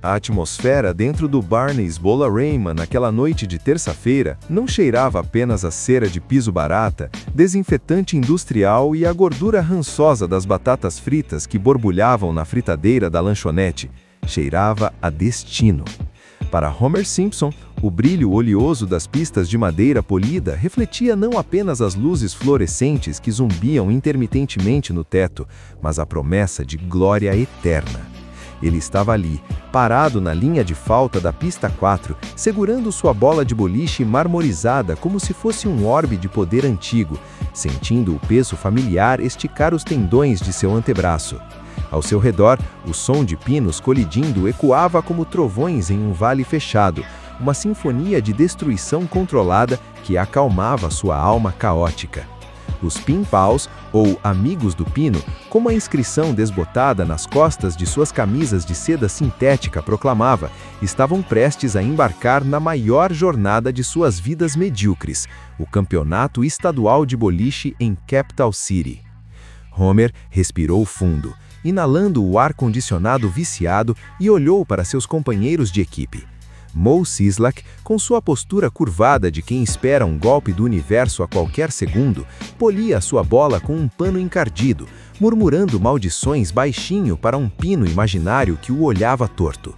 A atmosfera dentro do Barney's Bolla-Raymond naquela noite de terça-feira não cheirava apenas a cera de piso barata, desinfetante industrial e a gordura rançosa das batatas fritas que borbulhavam na fritadeira da lanchonete. Cheirava a destino. Para Homer Simpson, o brilho oleoso das pistas de madeira polida refletia não apenas as luzes fluorescentes que zumbiam intermitentemente no teto, mas a promessa de glória eterna. Ele estava ali, parado na linha de falta da pista 4, segurando sua bola de boliche marmorizada como se fosse um orbe de poder antigo, sentindo o peso familiar esticar os tendões de seu antebraço. Ao seu redor, o som de pinos colidindo ecoava como trovões em um vale fechado, uma sinfonia de destruição controlada que acalmava sua alma caótica. Os Pin Pals, ou Amigos do Pino, como a inscrição desbotada nas costas de suas camisas de seda sintética proclamava, estavam prestes a embarcar na maior jornada de suas vidas medíocres, o Campeonato Estadual de Boliche em Capital City. Homer respirou fundo, inalando o ar-condicionado viciado e olhou para seus companheiros de equipe. Moe Szyslak, com sua postura curvada de quem espera um golpe do universo a qualquer segundo, polia sua bola com um pano encardido, murmurando maldições baixinho para um pino imaginário que o olhava torto.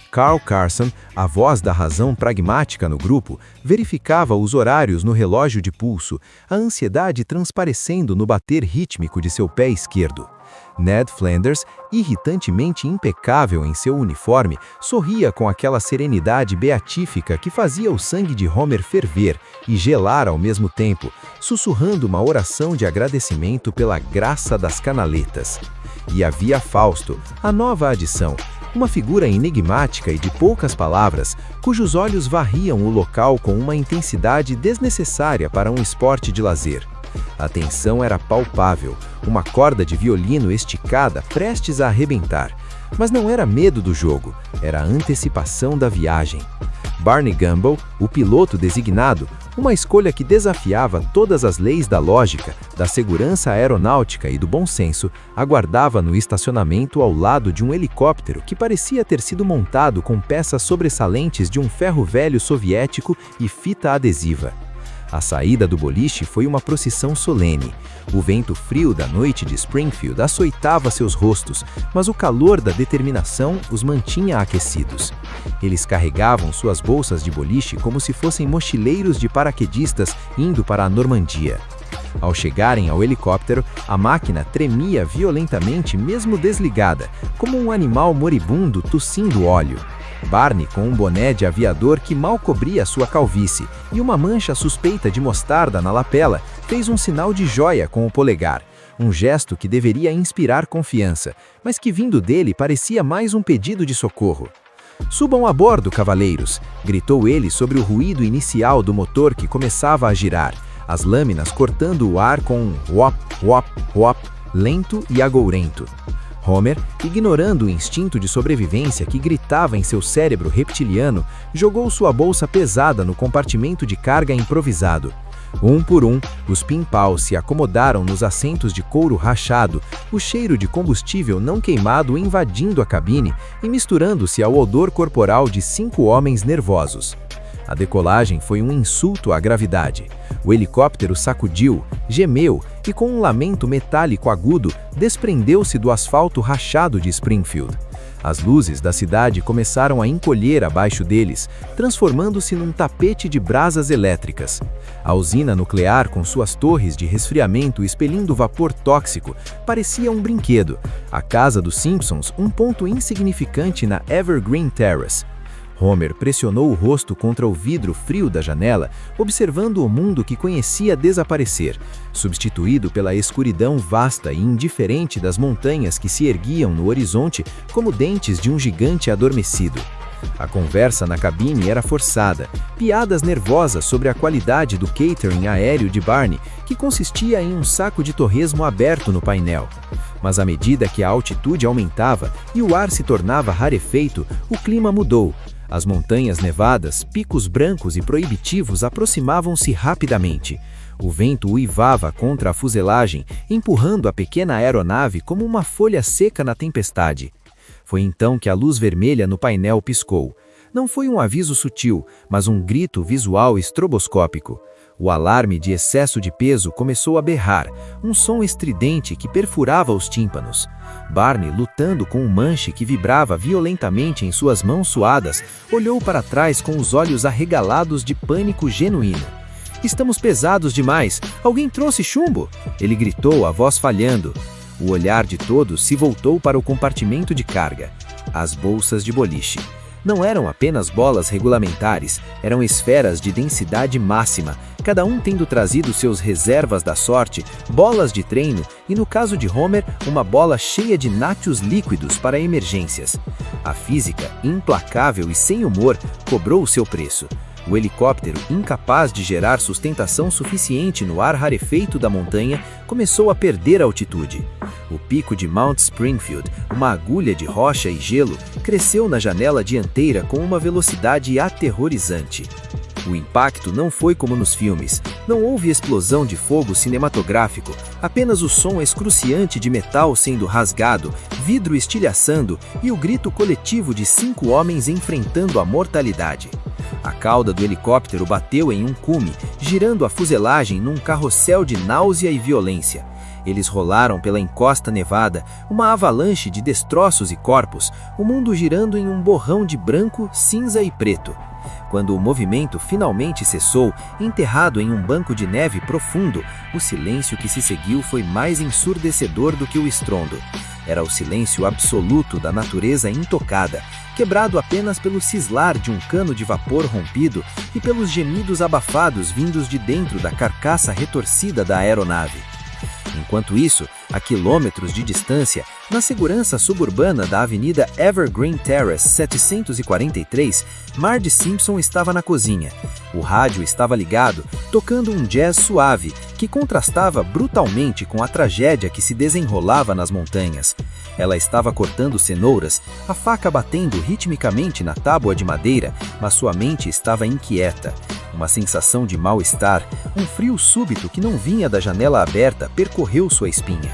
Carl Carson, a voz da razão pragmática no grupo, verificava os horários no relógio de pulso, a ansiedade transparecendo no bater rítmico de seu pé esquerdo. Ned Flanders, irritantemente impecável em seu uniforme, sorria com aquela serenidade beatífica que fazia o sangue de Homer ferver e gelar ao mesmo tempo, sussurrando uma oração de agradecimento pela graça das canaletas. E havia Fausto, a nova adição, uma figura enigmática e de poucas palavras, cujos olhos varriam o local com uma intensidade desnecessária para um esporte de lazer. A tensão era palpável, uma corda de violino esticada prestes a arrebentar. Mas não era medo do jogo, era a antecipação da viagem. Barney Gumble, o piloto designado, uma escolha que desafiava todas as leis da lógica, da segurança aeronáutica e do bom senso, aguardava no estacionamento ao lado de um helicóptero que parecia ter sido montado com peças sobressalentes de um ferro velho soviético e fita adesiva. A saída do boliche foi uma procissão solene. O vento frio da noite de Springfield açoitava seus rostos, mas o calor da determinação os mantinha aquecidos. Eles carregavam suas bolsas de boliche como se fossem mochileiros de paraquedistas indo para a Normandia. Ao chegarem ao helicóptero, a máquina tremia violentamente mesmo desligada, como um animal moribundo tossindo óleo. Barney, com um boné de aviador que mal cobria sua calvície e uma mancha suspeita de mostarda na lapela, fez um sinal de joia com o polegar, um gesto que deveria inspirar confiança, mas que vindo dele parecia mais um pedido de socorro. "Subam a bordo, cavaleiros!" gritou ele sobre o ruído inicial do motor que começava a girar, as lâminas cortando o ar com um wop, wop, wop, lento e agourento. Homer, ignorando o instinto de sobrevivência que gritava em seu cérebro reptiliano, jogou sua bolsa pesada no compartimento de carga improvisado. Um por um, os Pin Pals se acomodaram nos assentos de couro rachado, o cheiro de combustível não queimado invadindo a cabine e misturando-se ao odor corporal de 5 homens nervosos. A decolagem foi um insulto à gravidade. O helicóptero sacudiu, gemeu e, com um lamento metálico agudo, desprendeu-se do asfalto rachado de Springfield. As luzes da cidade começaram a encolher abaixo deles, transformando-se num tapete de brasas elétricas. A usina nuclear, com suas torres de resfriamento expelindo vapor tóxico, parecia um brinquedo. A casa dos Simpsons, um ponto insignificante na Evergreen Terrace. Homer pressionou o rosto contra o vidro frio da janela, observando o mundo que conhecia desaparecer, substituído pela escuridão vasta e indiferente das montanhas que se erguiam no horizonte como dentes de um gigante adormecido. A conversa na cabine era forçada, piadas nervosas sobre a qualidade do catering aéreo de Barney, que consistia em um saco de torresmo aberto no painel. Mas à medida que a altitude aumentava e o ar se tornava rarefeito, o clima mudou. As montanhas nevadas, picos brancos e proibitivos aproximavam-se rapidamente. O vento uivava contra a fuselagem, empurrando a pequena aeronave como uma folha seca na tempestade. Foi então que a luz vermelha no painel piscou. Não foi um aviso sutil, mas um grito visual estroboscópico. O alarme de excesso de peso começou a berrar, um som estridente que perfurava os tímpanos. Barney, lutando com um manche que vibrava violentamente em suas mãos suadas, olhou para trás com os olhos arregalados de pânico genuíno. "Estamos pesados demais! Alguém trouxe chumbo?" Ele gritou, a voz falhando. O olhar de todos se voltou para o compartimento de carga. As bolsas de boliche. Não eram apenas bolas regulamentares, eram esferas de densidade máxima, cada um tendo trazido seus reservas da sorte, bolas de treino e, no caso de Homer, uma bola cheia de nachos líquidos para emergências. A física, implacável e sem humor, cobrou o seu preço. O helicóptero, incapaz de gerar sustentação suficiente no ar rarefeito da montanha, começou a perder altitude. O pico de Mount Springfield, uma agulha de rocha e gelo, cresceu na janela dianteira com uma velocidade aterrorizante. O impacto não foi como nos filmes. Não houve explosão de fogo cinematográfico, apenas o som excruciante de metal sendo rasgado, vidro estilhaçando e o grito coletivo de 5 homens enfrentando a mortalidade. A cauda do helicóptero bateu em um cume, girando a fuselagem num carrossel de náusea e violência. Eles rolaram pela encosta nevada, uma avalanche de destroços e corpos, o mundo girando em um borrão de branco, cinza e preto. Quando o movimento finalmente cessou, enterrado em um banco de neve profundo, o silêncio que se seguiu foi mais ensurdecedor do que o estrondo. Era o silêncio absoluto da natureza intocada, quebrado apenas pelo cislar de um cano de vapor rompido e pelos gemidos abafados vindos de dentro da carcaça retorcida da aeronave. Enquanto isso, a quilômetros de distância, na segurança suburbana da Avenida Evergreen Terrace 743, Marge Simpson estava na cozinha. O rádio estava ligado, tocando um jazz suave, que contrastava brutalmente com a tragédia que se desenrolava nas montanhas. Ela estava cortando cenouras, a faca batendo ritmicamente na tábua de madeira, mas sua mente estava inquieta. Uma sensação de mal-estar, um frio súbito que não vinha da janela aberta, percorreu sua espinha.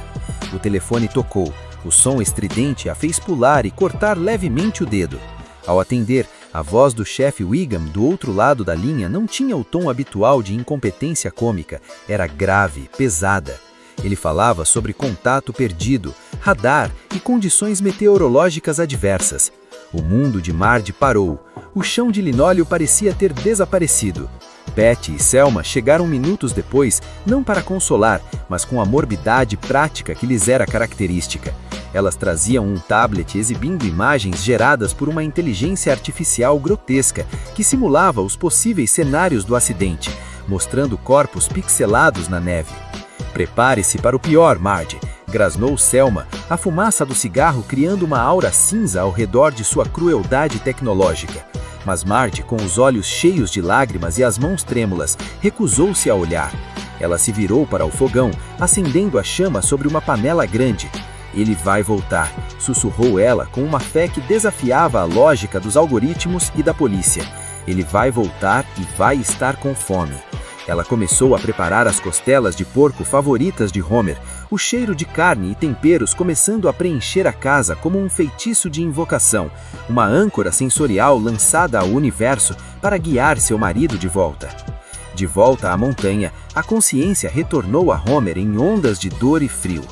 O telefone tocou. O som estridente a fez pular e cortar levemente o dedo. Ao atender, a voz do chefe Wiggum do outro lado da linha não tinha o tom habitual de incompetência cômica, era grave, pesada. Ele falava sobre contato perdido, radar e condições meteorológicas adversas. O mundo de Marge parou. O chão de linóleo parecia ter desaparecido. Patty e Selma chegaram minutos depois, não para consolar, mas com a morbidade prática que lhes era característica. Elas traziam um tablet exibindo imagens geradas por uma inteligência artificial grotesca que simulava os possíveis cenários do acidente, mostrando corpos pixelados na neve. "Prepare-se para o pior, Marge", grasnou Selma, a fumaça do cigarro criando uma aura cinza ao redor de sua crueldade tecnológica. Mas Marge, com os olhos cheios de lágrimas e as mãos trêmulas, recusou-se a olhar. Ela se virou para o fogão, acendendo a chama sobre uma panela grande. "Ele vai voltar", sussurrou ela com uma fé que desafiava a lógica dos algoritmos e da polícia. "Ele vai voltar e vai estar com fome." Ela começou a preparar as costelas de porco favoritas de Homer, o cheiro de carne e temperos começando a preencher a casa como um feitiço de invocação, uma âncora sensorial lançada ao universo para guiar seu marido de volta. De volta à montanha, a consciência retornou a Homer em ondas de dor e frio.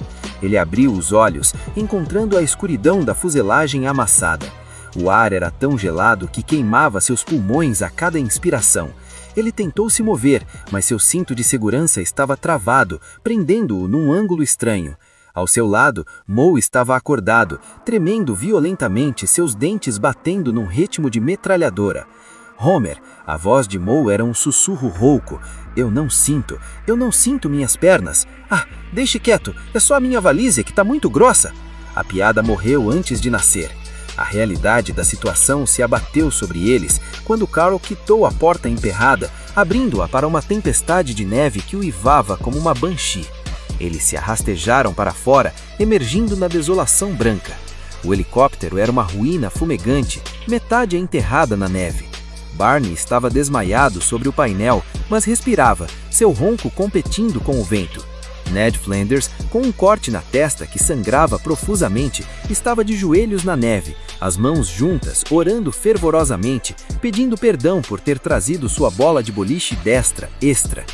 Ele abriu os olhos, encontrando a escuridão da fuselagem amassada. O ar era tão gelado que queimava seus pulmões a cada inspiração. Ele tentou se mover, mas seu cinto de segurança estava travado, prendendo-o num ângulo estranho. Ao seu lado, Moe estava acordado, tremendo violentamente, seus dentes batendo num ritmo de metralhadora. "Homer", a voz de Moe era um sussurro rouco. Eu não sinto minhas pernas. Ah, deixe quieto, é só a minha valise que está muito grossa." A piada morreu antes de nascer. A realidade da situação se abateu sobre eles quando Carl quitou a porta emperrada, abrindo-a para uma tempestade de neve que uivava como uma banshee. Eles se arrastejaram para fora, emergindo na desolação branca. O helicóptero era uma ruína fumegante, metade enterrada na neve. Barney estava desmaiado sobre o painel, mas respirava, seu ronco competindo com o vento. Ned Flanders, com um corte na testa que sangrava profusamente, estava de joelhos na neve, as mãos juntas, orando fervorosamente, pedindo perdão por ter trazido sua bola de boliche destra, extra.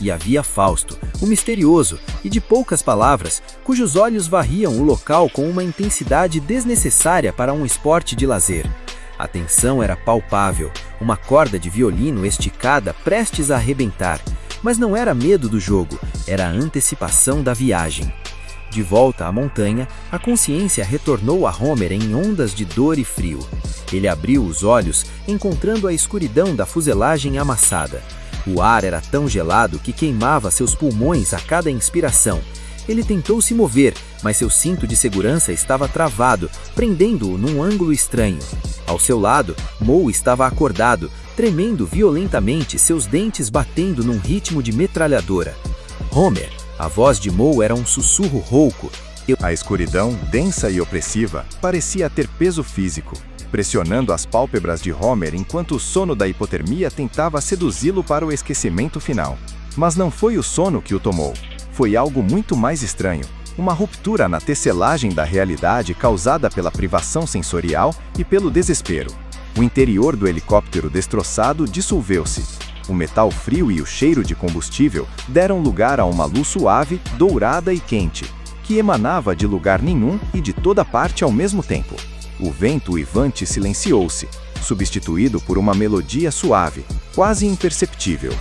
E havia Fausto, o misterioso e de poucas palavras, cujos olhos varriam o local com uma intensidade desnecessária para um esporte de lazer. A tensão era palpável, uma corda de violino esticada prestes a arrebentar. Mas não era medo do jogo, era a antecipação da viagem. De volta à montanha, a consciência retornou a Homer em ondas de dor e frio. Ele abriu os olhos, encontrando a escuridão da fuselagem amassada. O ar era tão gelado que queimava seus pulmões a cada inspiração. Ele tentou se mover, mas seu cinto de segurança estava travado, prendendo-o num ângulo estranho. Ao seu lado, Moe estava acordado, tremendo violentamente, seus dentes batendo num ritmo de metralhadora. Homer, a voz de Moe era um sussurro rouco. A escuridão, densa e opressiva, parecia ter peso físico, pressionando as pálpebras de Homer enquanto o sono da hipotermia tentava seduzi-lo para o esquecimento final. Mas não foi o sono que o tomou. Foi algo muito mais estranho. Uma ruptura na tecelagem da realidade causada pela privação sensorial e pelo desespero. O interior do helicóptero destroçado dissolveu-se. O metal frio e o cheiro de combustível deram lugar a uma luz suave, dourada e quente, que emanava de lugar nenhum e de toda parte ao mesmo tempo. O vento uivante silenciou-se, substituído por uma melodia suave, quase imperceptível.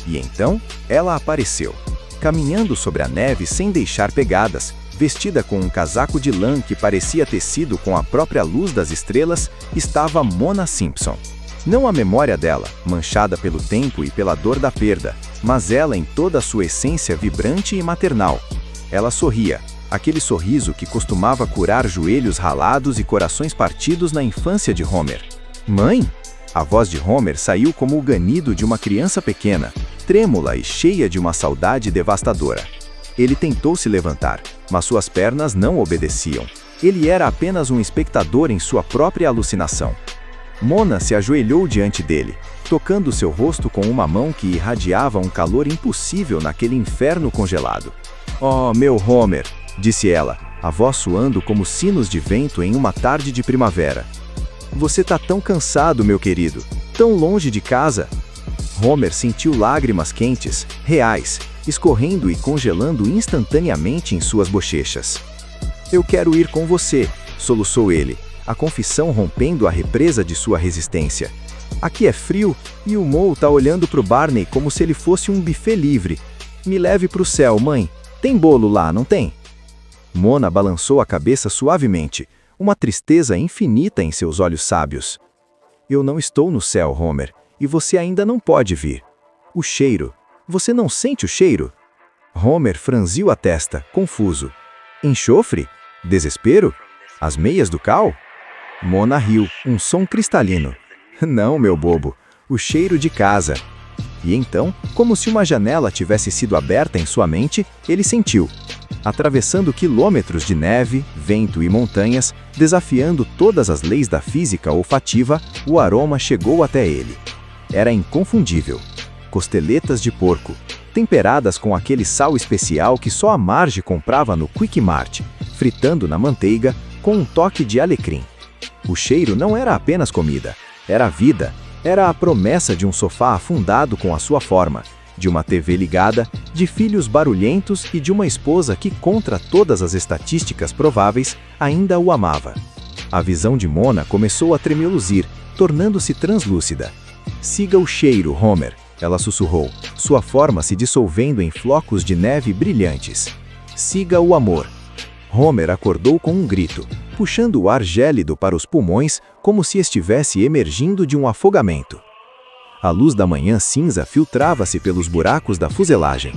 E então, ela apareceu, caminhando sobre a neve sem deixar pegadas, vestida com um casaco de lã que parecia tecido com a própria luz das estrelas, estava Mona Simpson. Não a memória dela, manchada pelo tempo e pela dor da perda, mas ela em toda a sua essência vibrante e maternal. Ela sorria, aquele sorriso que costumava curar joelhos ralados e corações partidos na infância de Homer. Mãe? A voz de Homer saiu como o ganido de uma criança pequena, trêmula e cheia de uma saudade devastadora. Ele tentou se levantar, mas suas pernas não obedeciam. Ele era apenas um espectador em sua própria alucinação. Mona se ajoelhou diante dele, tocando seu rosto com uma mão que irradiava um calor impossível naquele inferno congelado. "Oh, meu Homer", disse ela, a voz soando como sinos de vento em uma tarde de primavera. "Você tá tão cansado, meu querido, tão longe de casa." Homer sentiu lágrimas quentes, reais, escorrendo e congelando instantaneamente em suas bochechas. "Eu quero ir com você", soluçou ele, a confissão rompendo a represa de sua resistência. "Aqui é frio e o Moe tá olhando pro Barney como se ele fosse um buffet livre. Me leve pro céu, mãe. Tem bolo lá, não tem?" Mona balançou a cabeça suavemente, uma tristeza infinita em seus olhos sábios. "Eu não estou no céu, Homer, e você ainda não pode vir. O cheiro. Você não sente o cheiro?" Homer franziu a testa, confuso. "Enxofre? Desespero? As meias do Cal?" Mona riu, um som cristalino. "Não, meu bobo. O cheiro de casa." E então, como se uma janela tivesse sido aberta em sua mente, ele sentiu. Atravessando quilômetros de neve, vento e montanhas, desafiando todas as leis da física olfativa, o aroma chegou até ele. Era inconfundível. Costeletas de porco, temperadas com aquele sal especial que só a Marge comprava no Quick Mart, fritando na manteiga, com um toque de alecrim. O cheiro não era apenas comida, era vida, era a promessa de um sofá afundado com a sua forma, de uma TV ligada, de filhos barulhentos e de uma esposa que, contra todas as estatísticas prováveis, ainda o amava. A visão de Mona começou a tremeluzir, tornando-se translúcida. "Siga o cheiro, Homer", ela sussurrou, sua forma se dissolvendo em flocos de neve brilhantes. "Siga o amor." Homer acordou com um grito, puxando o ar gélido para os pulmões como se estivesse emergindo de um afogamento. A luz da manhã cinza filtrava-se pelos buracos da fuselagem.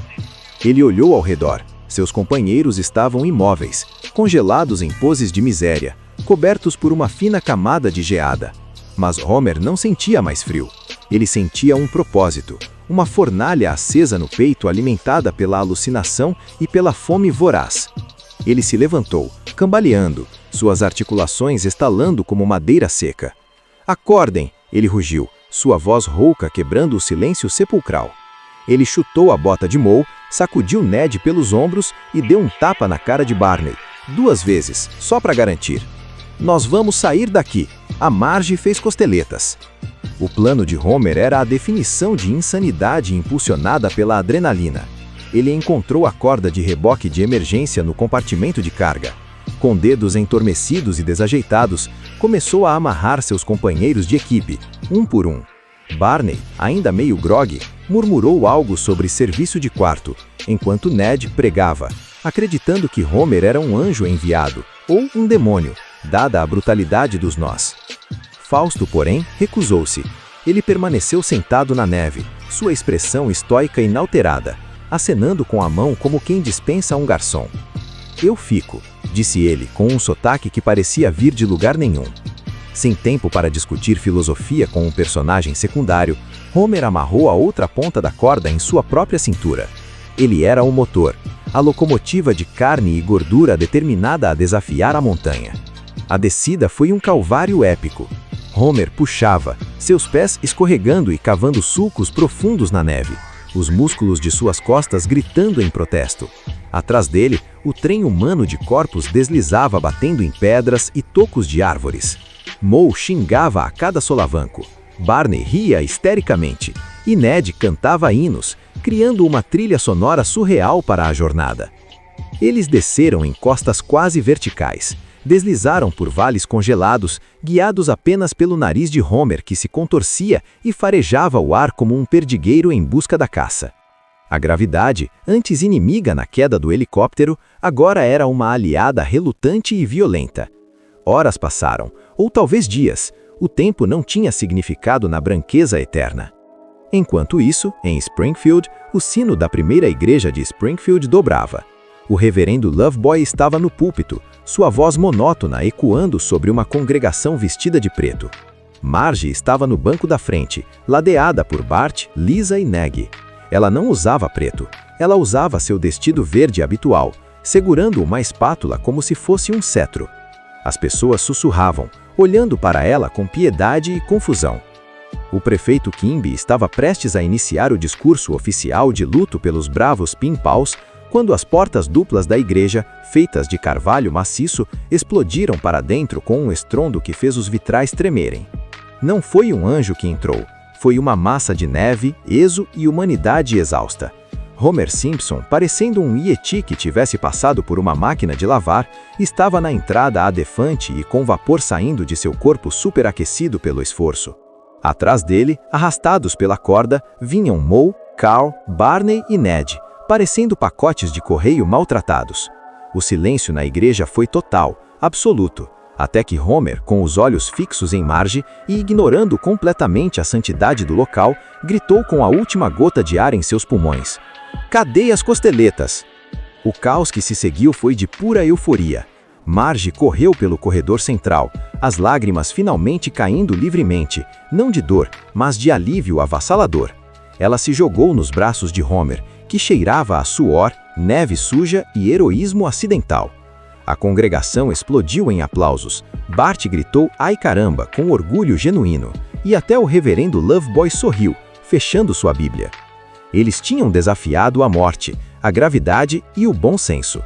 Ele olhou ao redor. Seus companheiros estavam imóveis, congelados em poses de miséria, cobertos por uma fina camada de geada. Mas Homer não sentia mais frio. Ele sentia um propósito, uma fornalha acesa no peito alimentada pela alucinação e pela fome voraz. Ele se levantou, cambaleando, suas articulações estalando como madeira seca. "Acordem!" ele rugiu, sua voz rouca quebrando o silêncio sepulcral. Ele chutou a bota de Moe, sacudiu Ned pelos ombros e deu um tapa na cara de Barney, 2 vezes, só para garantir. Nós vamos sair daqui. A Marge fez costeletas. O plano de Homer era a definição de insanidade impulsionada pela adrenalina. Ele encontrou a corda de reboque de emergência no compartimento de carga. Com dedos entorpecidos e desajeitados, começou a amarrar seus companheiros de equipe, um por um. Barney, ainda meio grogue, murmurou algo sobre serviço de quarto, enquanto Ned pregava, acreditando que Homer era um anjo enviado, ou um demônio, dada a brutalidade dos nós. Fausto, porém, recusou-se. Ele permaneceu sentado na neve, sua expressão estoica inalterada, acenando com a mão como quem dispensa um garçom. Eu fico, disse ele, com um sotaque que parecia vir de lugar nenhum. Sem tempo para discutir filosofia com um personagem secundário, Homer amarrou a outra ponta da corda em sua própria cintura. Ele era o motor, a locomotiva de carne e gordura determinada a desafiar a montanha. A descida foi um calvário épico. Homer puxava, seus pés escorregando e cavando sulcos profundos na neve, os músculos de suas costas gritando em protesto. Atrás dele, o trem humano de corpos deslizava batendo em pedras e tocos de árvores. Moe xingava a cada solavanco. Barney ria histericamente. E Ned cantava hinos, criando uma trilha sonora surreal para a jornada. Eles desceram em costas quase verticais. Deslizaram por vales congelados, guiados apenas pelo nariz de Homer, que se contorcia e farejava o ar como um perdigueiro em busca da caça. A gravidade, antes inimiga na queda do helicóptero, agora era uma aliada relutante e violenta. Horas passaram, ou talvez dias. O tempo não tinha significado na branqueza eterna. Enquanto isso, em Springfield, o sino da primeira igreja de Springfield dobrava. O reverendo Loveboy estava no púlpito, sua voz monótona ecoando sobre uma congregação vestida de preto. Marge estava no banco da frente, ladeada por Bart, Lisa e Neg. Ela não usava preto, ela usava seu vestido verde habitual, segurando uma espátula como se fosse um cetro. As pessoas sussurravam, olhando para ela com piedade e confusão. O prefeito Quimby estava prestes a iniciar o discurso oficial de luto pelos bravos Pin-Paws, quando as portas duplas da igreja, feitas de carvalho maciço, explodiram para dentro com um estrondo que fez os vitrais tremerem. Não foi um anjo que entrou, foi uma massa de neve, exo e humanidade exausta. Homer Simpson, parecendo um Yeti que tivesse passado por uma máquina de lavar, estava na entrada adefante e com vapor saindo de seu corpo superaquecido pelo esforço. Atrás dele, arrastados pela corda, vinham Moe, Carl, Barney e Ned, parecendo pacotes de correio maltratados. O silêncio na igreja foi total, absoluto, até que Homer, com os olhos fixos em Marge e ignorando completamente a santidade do local, gritou com a última gota de ar em seus pulmões: "Cadê as costeletas?" O caos que se seguiu foi de pura euforia. Marge correu pelo corredor central, as lágrimas finalmente caindo livremente, não de dor, mas de alívio avassalador. Ela se jogou nos braços de Homer, que cheirava a suor, neve suja e heroísmo acidental. A congregação explodiu em aplausos. Bart gritou "ai caramba" com orgulho genuíno, e até o reverendo Loveboy sorriu, fechando sua Bíblia. Eles tinham desafiado a morte, a gravidade e o bom senso.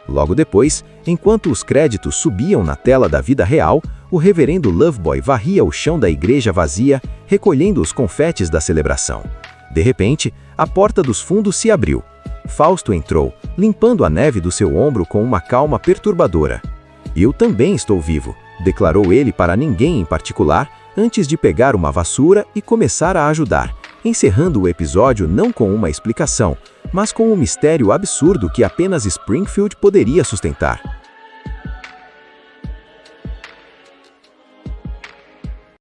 Logo depois, enquanto os créditos subiam na tela da vida real, o reverendo Loveboy varria o chão da igreja vazia, recolhendo os confetes da celebração. De repente, a porta dos fundos se abriu. Fausto entrou, limpando a neve do seu ombro com uma calma perturbadora. "Eu também estou vivo", declarou ele para ninguém em particular, antes de pegar uma vassoura e começar a ajudar, encerrando o episódio não com uma explicação, mas com um mistério absurdo que apenas Springfield poderia sustentar.